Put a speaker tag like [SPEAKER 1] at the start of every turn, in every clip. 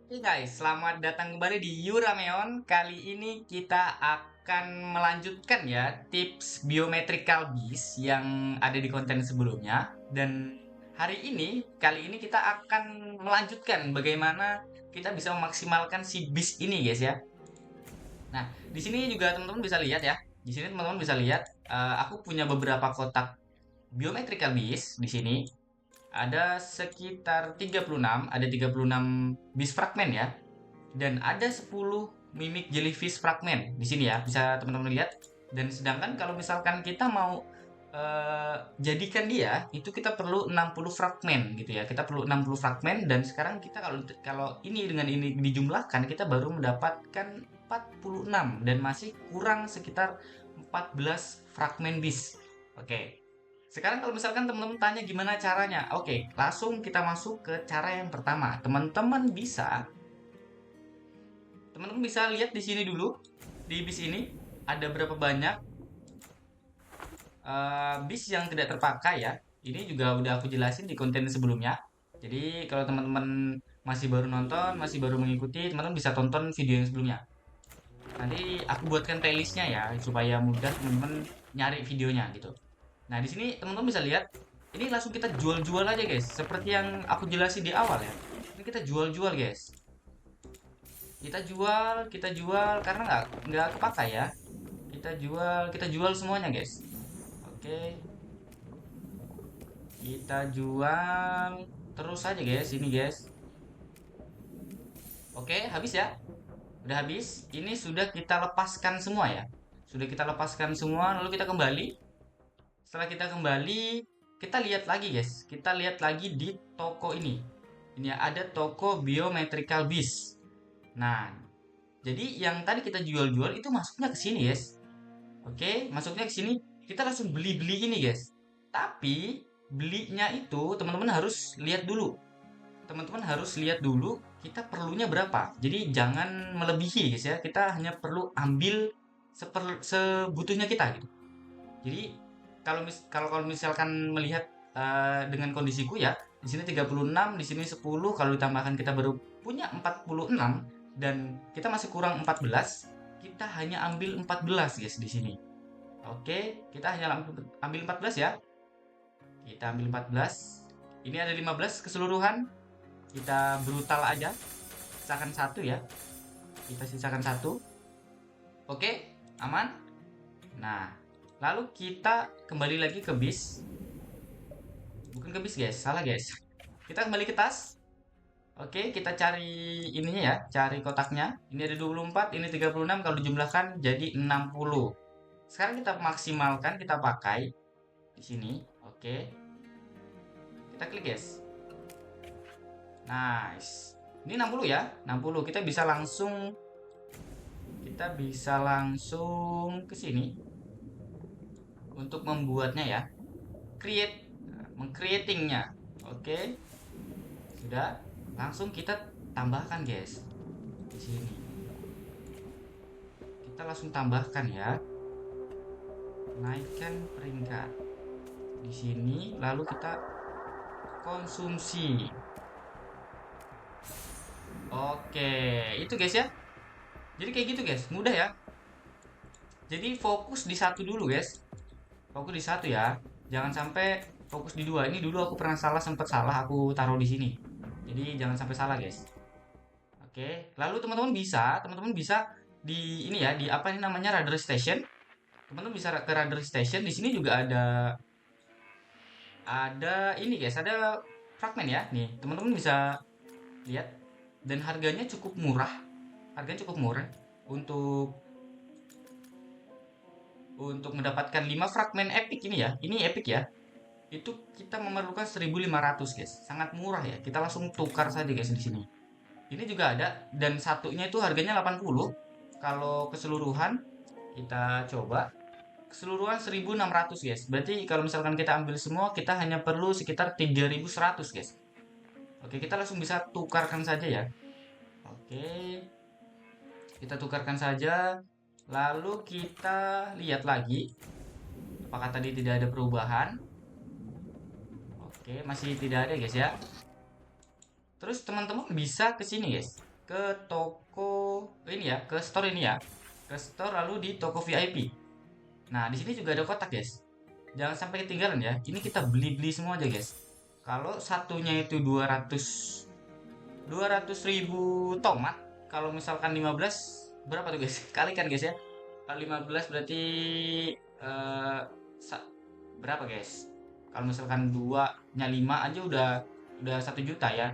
[SPEAKER 1] Oke guys, selamat datang kembali di Yurameon. Kali ini kita akan melanjutkan ya tips biometrical beast yang ada di konten sebelumnya. Dan kali ini kita akan melanjutkan bagaimana kita bisa memaksimalkan si beast ini guys ya. Nah, di sini juga teman-teman bisa lihat ya. Di sini teman-teman bisa lihat aku punya beberapa kotak biometrical beast di sini. Ada sekitar 36, ada 36 beast fragment ya. Dan ada 10 mimik jellyfish fragment di sini ya, bisa teman-teman lihat. Dan sedangkan kalau misalkan kita mau jadikan dia, itu kita perlu 60 fragmen gitu ya. Kita perlu 60 fragmen dan sekarang kita kalau kalau ini dengan ini dijumlahkan kita baru mendapatkan 46 dan masih kurang sekitar 14 fragmen bis. Oke. Sekarang kalau misalkan teman-teman tanya gimana caranya? Oke, langsung kita masuk ke cara yang pertama. Teman-teman bisa lihat di sini dulu, di bis ini ada berapa banyak bis yang tidak terpakai ya. Ini juga udah aku jelasin di konten sebelumnya. Jadi kalau teman-teman masih baru nonton, masih baru mengikuti, teman-teman bisa tonton video yang sebelumnya. Nanti aku buatkan playlistnya ya, supaya mudah teman-teman nyari videonya gitu. Nah di sini teman-teman bisa lihat, ini langsung kita jual-jual aja guys, seperti yang aku jelasin di awal ya. Ini kita jual-jual guys. Kita jual karena nggak kepakai ya. Kita jual semuanya guys. Oke, kita jual terus aja guys, ini guys. Oke, habis ya. Udah habis. Ini sudah kita lepaskan semua ya. Sudah kita lepaskan semua, lalu kita kembali. Setelah kita kembali, kita lihat lagi guys. Kita lihat lagi di toko ini. Ini ya, ada toko biometrical beast. Nah, jadi yang tadi kita jual-jual itu masuknya ke sini guys. Oke, masuknya ke sini kita langsung beli-beli ini, guys. Tapi belinya itu teman-teman harus lihat dulu. Teman-teman harus lihat dulu kita perlunya berapa. Jadi jangan melebihi, guys ya. Kita hanya perlu ambil sebutuhnya kita gitu. Jadi kalau misalkan melihat dengan kondisiku ya, di sini 36, di sini 10, kalau ditambahkan kita baru punya 46 dan kita masih kurang 14, kita hanya ambil 14 guys di sini. Oke, kita hanya ambil 14 ya. Kita ambil 14. Ini ada 15 keseluruhan. Kita brutal aja. Sisakan satu ya. Kita sisakan satu. Oke, aman. Nah, lalu kita kembali lagi ke bis. Bukan ke bis guys, salah guys. Kita kembali ke tas. Oke, kita cari ininya ya, cari kotaknya. Ini ada 24, ini 36, kalau dijumlahkan jadi 60. Sekarang kita maksimalkan, kita pakai di sini. Oke. Kita klik guys. Nice. Ini 60 ya, 60. Kita bisa langsung ke sini untuk membuatnya ya. Create, mengcreatingnya. Oke. Sudah. Langsung kita tambahkan guys di sini. Kita langsung tambahkan ya. Naikkan peringkat di sini, lalu kita konsumsi. Oke, itu guys ya. Jadi kayak gitu guys, mudah ya. Jadi fokus di satu dulu guys. Fokus di satu ya. Jangan sampai fokus di dua. Ini dulu aku pernah salah, sempat salah aku taruh di sini. Jadi jangan sampai salah guys. Oke, lalu teman-teman bisa di ini ya, di apa ini namanya radar station. Teman-teman bisa ke radar station. Di sini juga ada ini guys, ada fragmen ya. Nih, teman-teman bisa lihat dan harganya cukup murah. Harganya cukup murah untuk mendapatkan 5 fragmen epic ini ya. Ini epic ya. Itu kita memerlukan 1.500 guys. Sangat murah ya. Kita langsung tukar saja guys di sini. Ini juga ada dan satunya itu harganya 80. Kalau keseluruhan kita coba keseluruhan 1.600 guys. Berarti kalau misalkan kita ambil semua kita hanya perlu sekitar 3.100 guys. Oke, kita langsung bisa tukarkan saja ya. Oke, kita tukarkan saja. Lalu kita lihat lagi apakah tadi tidak ada perubahan. Oke, masih tidak ada guys ya. Terus teman-teman bisa ke sini guys. ke toko ini ya, ke store ini ya, ke store lalu di toko VIP. Nah, di sini juga ada kotak, guys. Jangan sampai ketinggalan ya. Ini kita beli-beli semua aja, guys. Kalau satunya itu 200 ribu tomat, kalau misalkan 15 berapa tuh, guys? Kalikan, guys ya. Kalau 15 berarti eh berapa, guys? Kalau misalkan 2-nya 5 aja udah 1 juta ya.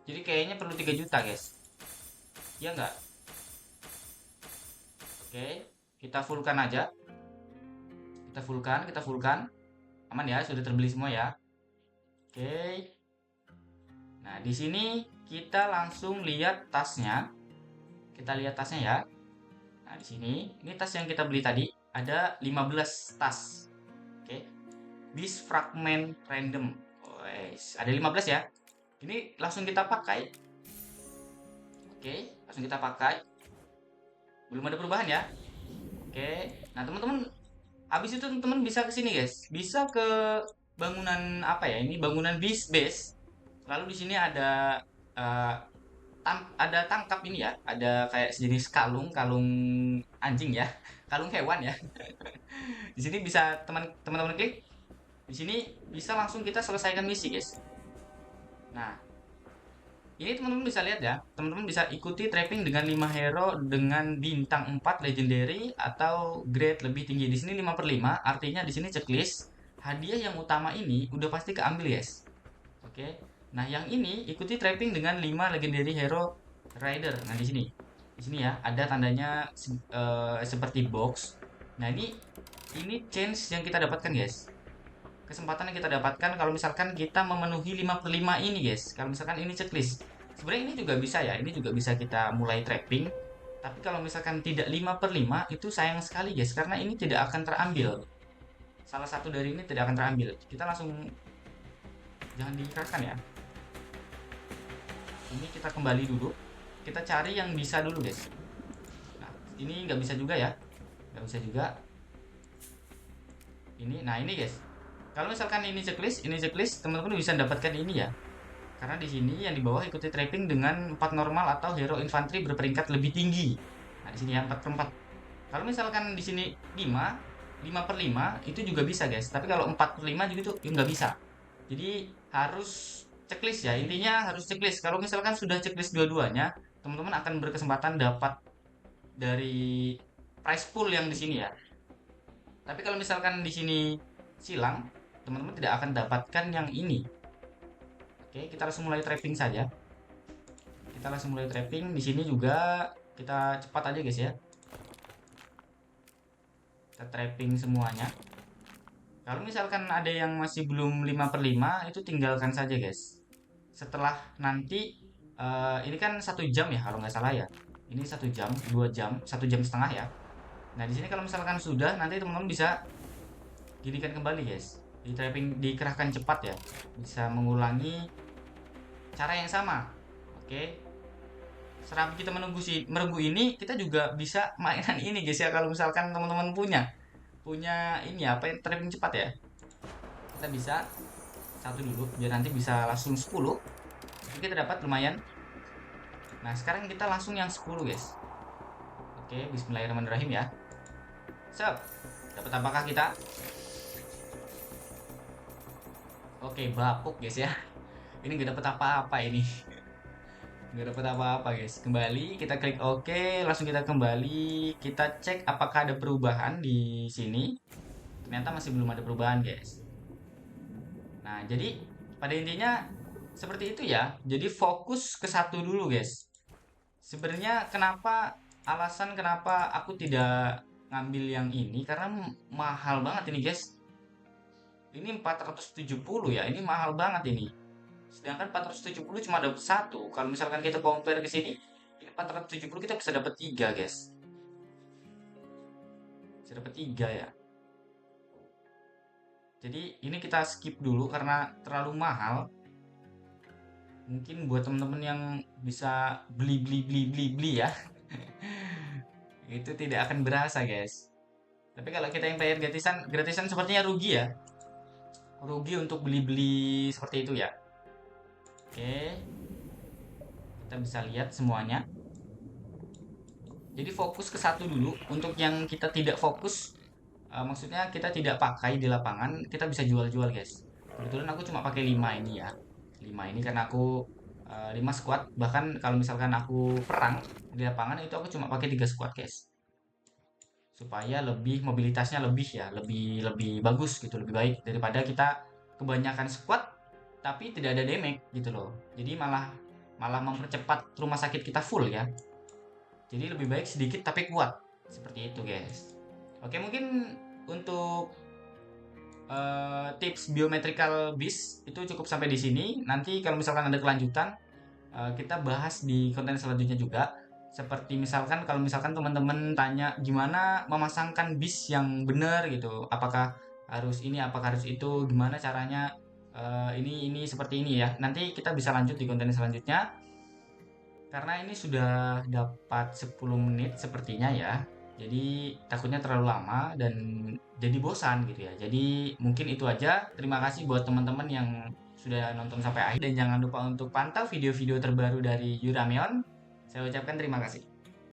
[SPEAKER 1] Jadi kayaknya perlu 3 juta, guys. Iya nggak? Oke, kita fullkan aja. Kita fullkan. Aman ya, sudah terbeli semua ya. Oke. Nah, di sini kita langsung lihat tasnya. Kita lihat tasnya ya. Nah, di sini ini tas yang kita beli tadi ada 15 tas. Oke. Bis fragment random. Wes, ada 15 ya. Ini langsung kita pakai. Oke, langsung kita pakai. Belum ada perubahan ya. Oke. Nah, teman-teman, habis itu teman-teman bisa ke sini, guys. Bisa ke bangunan apa ya? Ini bangunan bis base. Lalu di sini ada eh, ada tangkap ini ya, ada kayak sejenis kalung anjing ya, kalung hewan ya. Di sini bisa teman-teman klik. Di sini bisa langsung kita selesaikan misi, guys. Nah, ini teman-teman bisa lihat ya. Teman-teman bisa ikuti trapping dengan 5 hero dengan bintang 4 legendary atau grade lebih tinggi. Di sini 5/5, artinya di sini checklist hadiah yang utama ini udah pasti keambil, guys. Oke. Nah, yang ini ikuti trapping dengan 5 legendary hero rider. Nah, di sini. Di sini ya, ada tandanya seperti box. Nah, ini chance yang kita dapatkan, guys. Kesempatan yang kita dapatkan kalau misalkan kita memenuhi 5/5 ini, guys. Kalau misalkan ini checklist. Sebenarnya ini juga bisa ya, ini juga bisa kita mulai trapping. Tapi kalau misalkan tidak 5/5 itu sayang sekali, guys, karena ini tidak akan terambil. Salah satu dari ini tidak akan terambil. Kita langsung jangan diikrarkan ya. Ini kita kembali dulu. Kita cari yang bisa dulu, guys. Nah, ini nggak bisa juga ya. Nggak bisa juga. Nah ini, guys. Kalau misalkan ini checklist, teman-teman bisa dapatkan ini ya. Karena di sini yang di bawah ikuti trapping dengan 4 normal atau hero infantry berperingkat lebih tinggi. Nah, di sini ya 4/4. Kalau misalkan di sini 5/5 itu juga bisa, guys. Tapi kalau 4/5 juga itu nggak bisa. Jadi harus checklist ya. Intinya harus checklist. Kalau misalkan sudah checklist dua-duanya, teman-teman akan berkesempatan dapat dari price pool yang di sini ya. Tapi kalau misalkan di sini silang, teman-teman tidak akan dapatkan yang ini. Oke, kita langsung mulai trapping saja. Kita langsung mulai trapping. Di sini juga kita cepat aja, guys ya. Kita trapping semuanya. Kalau misalkan ada yang masih belum 5/5 itu tinggalkan saja, guys. Setelah nanti ini kan 1 jam ya kalau nggak salah ya. Ini 1 jam, 2 jam, 1,5 jam ya. Nah, di sini kalau misalkan sudah, nanti teman-teman bisa ginikan kembali, guys. Di trapping dikerahkan cepat ya. Bisa mengulangi cara yang sama. Oke. Selama kita menunggu ini, kita juga bisa mainan ini, guys ya. Kalau misalkan teman-teman punya ini apa yang trapping cepat ya. Kita bisa satu dulu biar nanti bisa langsung 10. Jadi kita dapat lumayan. Nah, sekarang kita langsung yang 10, guys. Oke, bismillahirrahmanirrahim ya. Sep. Dapat apakah kita? Oke, bapuk, guys ya. Ini nggak dapat apa-apa ini. Nggak dapat apa-apa, guys. Kembali, kita klik OK, langsung kita kembali. Kita cek apakah ada perubahan di sini. Ternyata masih belum ada perubahan, guys. Nah, jadi pada intinya seperti itu ya. Jadi fokus ke satu dulu, guys. Sebenarnya alasan kenapa aku tidak ngambil yang ini karena mahal banget ini, guys. Ini 470 ya. Ini mahal banget ini. Sedangkan 470 cuma dapat satu. Kalau misalkan kita compare ke sini, ini 470 kita bisa dapat 3, guys. Bisa dapat 3 ya. Jadi ini kita skip dulu karena terlalu mahal. Mungkin buat teman-teman yang bisa beli ya, itu tidak akan berasa, guys. Tapi kalau kita yang bayar gratisan sepertinya rugi ya. Rugi untuk beli-beli seperti itu ya. Oke. Kita bisa lihat semuanya. Jadi fokus ke satu dulu. Untuk yang kita tidak fokus, maksudnya kita tidak pakai di lapangan, kita bisa jual-jual guys. Kebetulan aku cuma pakai 5 ini ya. 5 ini karena aku 5 squad. Bahkan kalau misalkan aku perang di lapangan itu aku cuma pakai 3 squad guys. Supaya lebih mobilitasnya lebih ya, lebih lebih bagus gitu, lebih baik daripada kita kebanyakan squad tapi tidak ada damage gitu loh. Jadi malah malah mempercepat rumah sakit kita full ya. Jadi lebih baik sedikit tapi kuat. Seperti itu, guys. Oke, mungkin untuk tips biometrical beast itu cukup sampai di sini. Nanti kalau misalkan ada kelanjutan, kita bahas di konten selanjutnya juga. Seperti misalkan kalau misalkan teman-teman tanya gimana memasangkan beast yang benar gitu. Apakah harus ini, apakah harus itu, gimana caranya ini seperti ini ya. Nanti kita bisa lanjut di konten selanjutnya. Karena ini sudah dapat 10 menit sepertinya ya. Jadi takutnya terlalu lama dan jadi bosan gitu ya. Jadi mungkin itu aja. Terima kasih buat teman-teman yang sudah nonton sampai akhir dan jangan lupa untuk pantau video-video terbaru dari Yurameon. Saya ucapkan terima kasih.